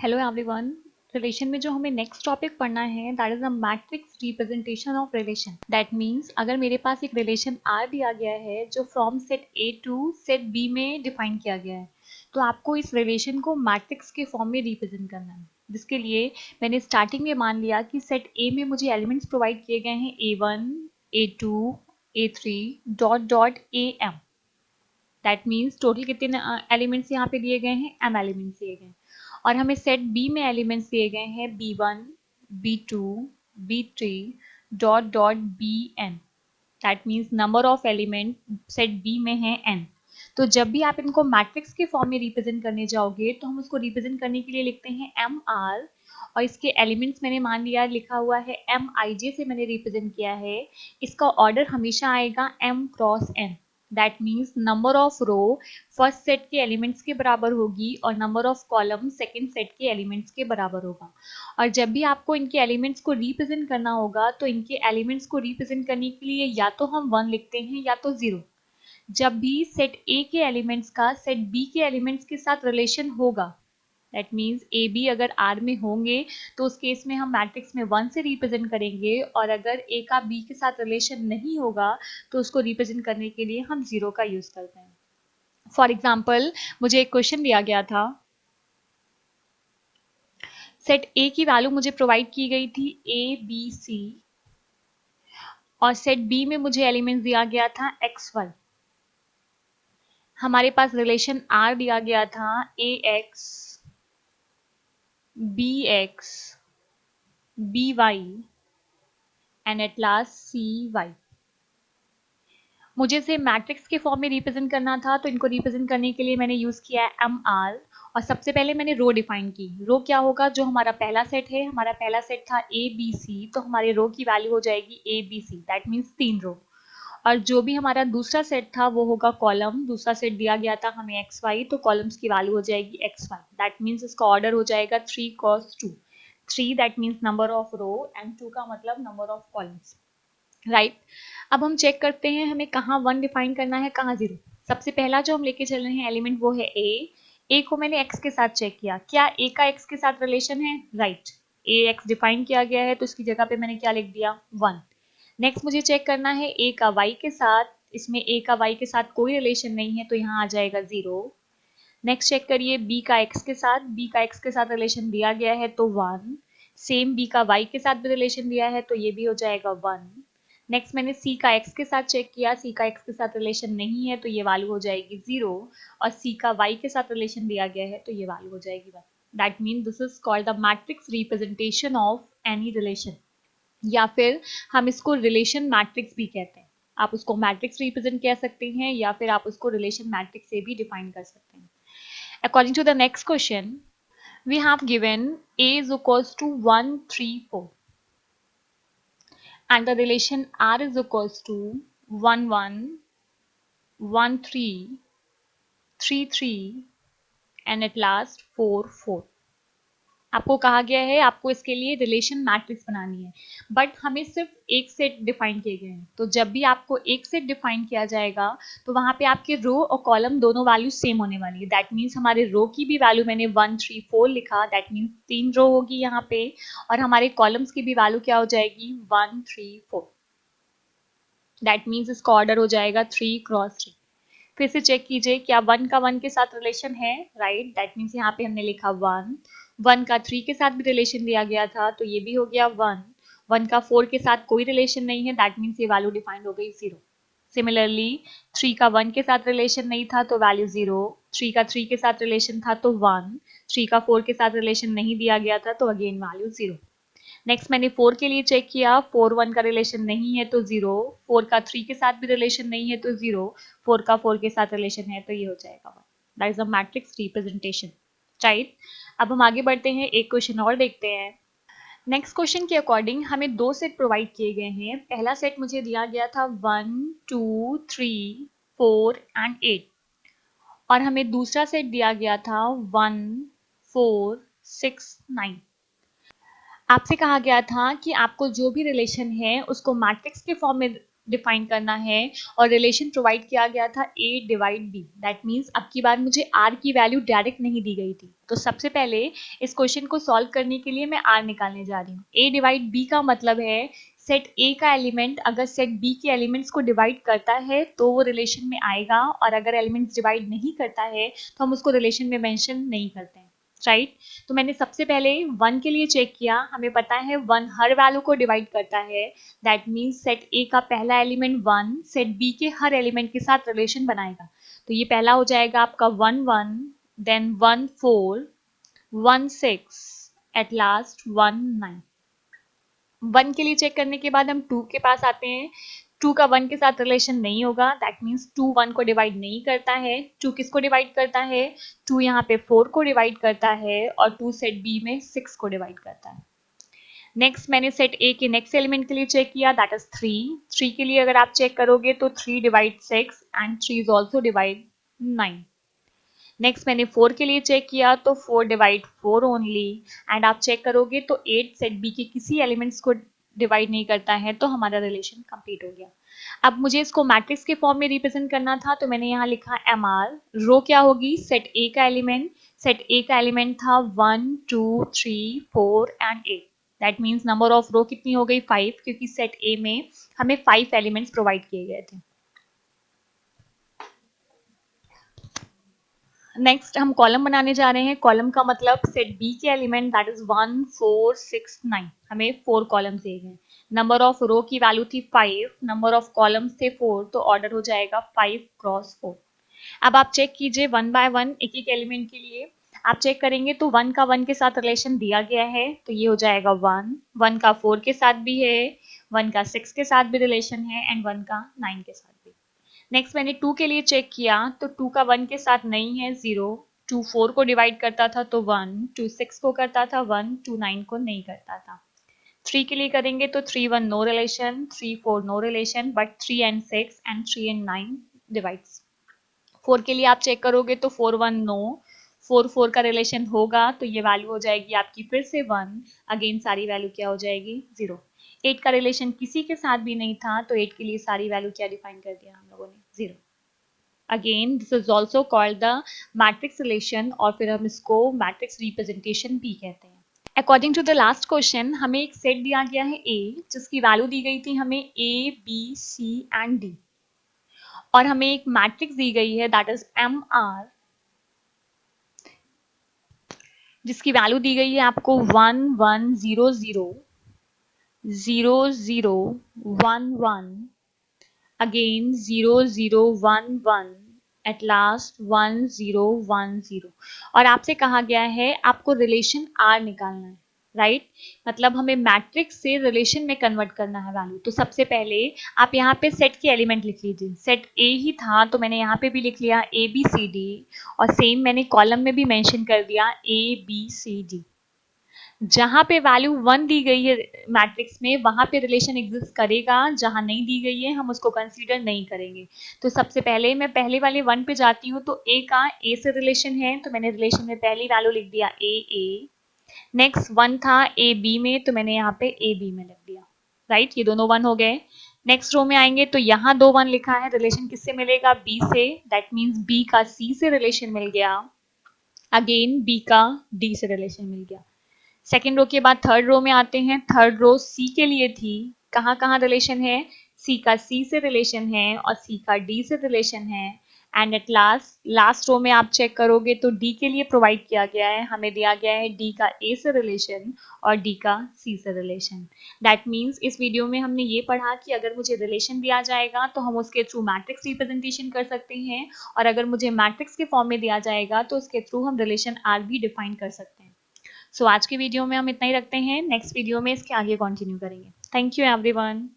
Hello everyone. Relation में जो हमें नेक्स्ट टॉपिक पढ़ना है that is a matrix representation of relation. That means अगर मेरे पास एक रिलेशन आर दिया गया है जो from set A to set B में डिफाइन किया गया है, तो आपको इस रिलेशन को मैट्रिक्स के फॉर्म में रिप्रेजेंट करना है। जिसके लिए मैंने स्टार्टिंग में मान लिया कि सेट ए में मुझे एलिमेंट्स प्रोवाइड किए गए हैं A1, A2, A3 dot dot AM। That means total कितने एलिमेंट्स यहाँ पे दिए गए हैं, m एलिमेंट्स दिए गए हैं। और हमें सेट बी में एलिमेंट्स दिए गए हैं B1, B2, B3 dot dot Bn। That means number of element set B में है n। तो जब भी आप इनको मैट्रिक्स के फॉर्म में रिप्रेजेंट करने जाओगे तो हम उसको रिप्रेजेंट करने के लिए लिखते हैं MR, और इसके एलिमेंट्स मैंने मान लिया लिखा हुआ है MIJ से मैंने रिप्रेजेंट किया है। इसका ऑर्डर हमेशा आएगा m cross n। That means number of row first set के एलिमेंट्स के बराबर होगी और number of column second set के एलिमेंट्स के बराबर होगा। और जब भी आपको इनके एलिमेंट्स को रिप्रेजेंट करना होगा तो इनके एलिमेंट्स को रिप्रेजेंट करने के लिए या तो हम 1 लिखते हैं या तो 0। जब भी सेट ए के एलिमेंट्स का सेट बी के एलिमेंट्स के साथ रिलेशन होगा, दैट मीन्स ए बी अगर आर में होंगे तो उस केस में हम मैट्रिक्स में 1 से रिप्रेजेंट करेंगे, और अगर ए का बी के साथ रिलेशन नहीं होगा तो उसको रिप्रेजेंट करने के लिए हम 0 का यूज करते हैं। फॉर एग्जाम्पल मुझे एक क्वेश्चन दिया गया था, सेट ए की वैल्यू मुझे प्रोवाइड की गई थी ABC, और सेट बी में मुझे एलिमेंट दिया गया था XY। हमारे पास रिलेशन R दिया गया था AX, BX, BY and at last CY। मुझे इसे मैट्रिक्स के फॉर्म में रिप्रेजेंट करना था, तो इनको रिप्रेजेंट करने के लिए मैंने यूज किया है MR। और सबसे पहले मैंने रो डिफाइन की। रो क्या होगा, जो हमारा पहला सेट है, हमारा पहला सेट था ABC, तो हमारे रो की वैल्यू हो जाएगी ABC, दैट मीन्स 3 रो। और जो भी हमारा दूसरा सेट था वो होगा कॉलम। दूसरा सेट दिया गया था हमें XY, तो कॉलम्स की वैल्यू हो जाएगी XY। दैट मीन्स इसका ऑर्डर हो जाएगा 3 cross 2। 3 that means number of row and 2 का मतलब नंबर ऑफ कॉलम्स, राइट। अब हम चेक करते हैं हमें कहाँ 1 डिफाइन करना है, कहाँ 0। सबसे पहला जो हम लेके चल रहे हैं एलिमेंट वो है ए को मैंने x के साथ चेक किया, क्या a का x के साथ रिलेशन है, राइट। a x डिफाइन किया गया है तो इसकी जगह पे मैंने क्या लिख दिया, 1। नेक्स्ट मुझे चेक करना है a का y के साथ, इसमें a का y के साथ कोई रिलेशन नहीं है तो यहाँ आ जाएगा 0। नेक्स्ट चेक करिए b का x के साथ, b का x के साथ रिलेशन दिया गया है तो 1। सेम b का y के साथ भी रिलेशन दिया है तो ये भी हो जाएगा 1। नेक्स्ट मैंने c का x के साथ चेक किया, c का x के साथ रिलेशन नहीं है तो ये वैल्यू हो जाएगी 0, और c का y के साथ रिलेशन दिया गया है तो ये वैल्यू हो जाएगी 1। That mean this is called the matrix representation of any relation, या फिर हम इसको रिलेशन मैट्रिक्स भी कहते हैं। आप उसको मैट्रिक्स रिप्रेजेंट कह सकते हैं या फिर आप उसको रिलेशन मैट्रिक्स से भी डिफाइन कर सकते हैं। According to the next question, we have given A is equals to 1, 3, 4 and the relation R is equals to 1, 1, 1, 3, 3, 3 and at last 4, 4। आपको कहा गया है आपको इसके लिए रिलेशन मैट्रिक्स बनानी है, बट हमें सिर्फ एक सेट डिफाइन किए गए हैं। तो जब भी आपको एक सेट डिफाइन किया जाएगा तो वहां पे आपके रो और कॉलम दोनों वैल्यू सेम होने वाली है। दैट मीन्स हमारे रो की भी वैल्यू मैंने 1, 3, 4 लिखा, दैट मीन्स 3 रो होगी यहाँ पे, और हमारे कॉलम्स की भी वैल्यू क्या हो जाएगी, 1, 3, 4। दैट मीन्स इसका ऑर्डर हो जाएगा 3 क्रॉस 3। फिर से चेक कीजिए क्या 1 का 1 के साथ रिलेशन है, राइट। दैट मीन्स यहाँ पे हमने लिखा 1। 1 का 3 के साथ भी रिलेशन दिया गया था तो ये भी हो गया 1। 1 का 4 के साथ कोई रिलेशन नहीं है, दैट मीन्स ये वैल्यू डिफाइंड हो गई 0। सिमिलरली 3 का 1 के साथ रिलेशन नहीं था तो वैल्यू 0। 3 का 3 के साथ रिलेशन था तो 1। 3 का 4 के साथ रिलेशन नहीं दिया गया था तो अगेन वैल्यू 0। नेक्स्ट मैंने 4 के लिए चेक किया, 4 1 का रिलेशन नहीं है तो 0। 4 का 3 के साथ भी रिलेशन नहीं है तो 0। 4 का 4 के साथ रिलेशन है तो ये हो जाएगा 1। That is a matrix representation, right. अब हम आगे बढ़ते हैं, एक क्वेश्चन और देखते हैं। नेक्स्ट क्वेश्चन के अकॉर्डिंग हमें दो सेट प्रोवाइड किए गए हैं। पहला सेट मुझे दिया गया था 1, 2, 3, 4 एंड 8, और हमें दूसरा सेट दिया गया था 1, 4, 6, 9। आपसे कहा गया था कि आपको जो भी रिलेशन है उसको मैट्रिक्स के फॉर्म में डिफाइन करना है और रिलेशन प्रोवाइड किया गया था a divide b। That means अब की बार मुझे r की वैल्यू डायरेक्ट नहीं दी गई थी, तो सबसे पहले इस क्वेश्चन को सॉल्व करने के लिए मैं r निकालने जा रही हूँ। a डिवाइड b का मतलब है सेट a का एलिमेंट अगर सेट b के एलिमेंट्स को डिवाइड करता है तो वो रिलेशन में आएगा, और अगर एलिमेंट्स डिवाइड नहीं करता है तो हम उसको रिलेशन में मेंशन नहीं करते हैं, राइट। तो मैंने सबसे पहले 1 के लिए चेक किया, हमें पता है 1 हर वैल्यू को डिवाइड करता है। दैट मीन्स सेट ए का पहला एलिमेंट 1 सेट बी के हर एलिमेंट के साथ रिलेशन बनाएगा। तो ये पहला हो जाएगा आपका 1 1, देन 1 4, 1 6, एट लास्ट 1 9। 1 के लिए चेक करने के बाद हम 2 के पास आते हैं। 2 का 1 के साथ रिलेशन नहीं होगा, दैट मीन्स 2 1 को डिवाइड नहीं करता है। 2 किसको डिवाइड करता है? 2 यहाँ पे 4 को डिवाइड करता है, और 2 सेट बी में 6 को डिवाइड करता है। नेक्स्ट मैंने सेट ए के नेक्स्ट एलिमेंट के लिए चेक किया, दैट इज 3। 3 के लिए अगर आप चेक करोगे तो 3 divide 6 and 3 is also divide 9। Next मैंने 4 के लिए चेक किया तो 4 डिवाइड 4 ओनली, एंड आप चेक करोगे तो 8 सेट बी के किसी एलिमेंट्स को डिवाइड नहीं करता है, तो हमारा रिलेशन कंप्लीट हो गया। अब मुझे इसको मैट्रिक्स के फॉर्म में रिप्रेजेंट करना था, तो मैंने यहाँ लिखा एम आर। रो क्या होगी? सेट ए का एलिमेंट। सेट ए का एलिमेंट था 1 2 3 4 and 8। That means number of row कितनी हो गई? 5, क्योंकि सेट ए में हमें 5 एलिमेंट्स प्रोवाइड किए गए थे। नेक्स्ट हम कॉलम बनाने जा रहे हैं। कॉलम का मतलब सेट बी के एलिमेंट दैट इज 1 4 6 9। हमें 4 कॉलम दिए गए। नंबर ऑफ रो की वैल्यू थी 5, नंबर ऑफ कॉलम्स थे 4, तो ऑर्डर हो जाएगा 5 क्रॉस 4। अब आप चेक कीजिए 1 बाय 1 एक एक एलिमेंट के लिए। आप चेक करेंगे तो 1 का 1 के साथ रिलेशन दिया गया है, तो ये हो जाएगा 1। 1 का 4 के साथ भी है, 1 का 6 के साथ भी रिलेशन है, एंड 1 का 9 के साथ भी। नेक्स्ट मैंने 2 के लिए चेक किया तो 2 का 1 के साथ नहीं है, 0। 2 4 को डिवाइड करता था तो 1, 2 6 को करता था 1, 2 9 को नहीं करता था। 3 के लिए करेंगे तो 3 1 no relation, 3 4 no relation, but 3 and 6 and 3 एंड 9 डिवाइड्स। 4 के लिए आप चेक करोगे तो 4 1 नो, 4 4 का रिलेशन होगा, तो ये वैल्यू हो जाएगी आपकी फिर से 1। अगेन सारी वैल्यू क्या हो जाएगी? 0। 8 का रिलेशन किसी के साथ भी नहीं था, तो 8 के लिए सारी वैल्यू क्या डिफाइन कर दिया हम लोगों ने? 0। Again this is also called the matrix relation, और फिर हम इसको मैट्रिक्स रिप्रेजेंटेशन भी कहते हैं। According to the last question हमें एक सेट दिया गया है ए, जिसकी वैल्यू दी गई थी हमें A B C and D, और हमें एक मैट्रिक्स दी गई है दैट इज एम आर, जिसकी वैल्यू दी गई है आपको 1 1 0 0 0 0 1 1, अगेन 0 0 1 1, एट लास्ट 1 0 1 0। और आपसे कहा गया है आपको रिलेशन आर निकालना है, राइट। मतलब हमें मैट्रिक्स से रिलेशन में कन्वर्ट करना है वैल्यू। तो सबसे पहले आप यहाँ पे सेट के एलिमेंट लिख लीजिए। सेट ए ही था तो मैंने यहाँ पे भी लिख लिया ए बी सी डी, और सेम मैंने कॉलम में भी मेंशन कर दिया ए बी सी डी। जहां पे वैल्यू 1 दी गई है मैट्रिक्स में, वहां पे रिलेशन एग्जिस्ट करेगा, जहां नहीं दी गई है हम उसको कंसीडर नहीं करेंगे। तो सबसे पहले मैं पहले वाले 1 पे जाती हूँ, तो ए का ए से रिलेशन है, तो मैंने रिलेशन में पहली वैल्यू लिख दिया ए ए। नेक्स्ट 1 था ए बी में, तो मैंने यहाँ पे ए बी में लिख दिया, राइट। ये दोनों 1 हो गए। नेक्स्ट रो में आएंगे तो यहाँ 2 1 लिखा है, रिलेशन किससे मिलेगा? बी से, दैट मीन्स बी का सी से रिलेशन मिल गया। अगेन बी का डी से रिलेशन मिल गया। सेकेंड रो के बाद थर्ड रो में आते हैं। थर्ड रो सी के लिए थी, कहाँ कहाँ रिलेशन है? सी का सी से रिलेशन है, और सी का डी से रिलेशन है, एंड एट लास्ट रो में आप चेक करोगे तो डी के लिए प्रोवाइड किया गया है, हमें दिया गया है डी का ए से रिलेशन और डी का सी से रिलेशन। दैट मीन्स इस वीडियो में हमने ये पढ़ा कि अगर मुझे रिलेशन दिया जाएगा तो हम उसके थ्रू मैट्रिक्स रिप्रेजेंटेशन कर सकते हैं, और अगर मुझे मैट्रिक्स के फॉर्म में दिया जाएगा तो उसके थ्रू हम रिलेशन आर भी डिफाइन कर सकते हैं। सो आज की वीडियो में हम इतना ही रखते हैं, नेक्स्ट वीडियो में इसके आगे कंटिन्यू करेंगे। Thank you everyone.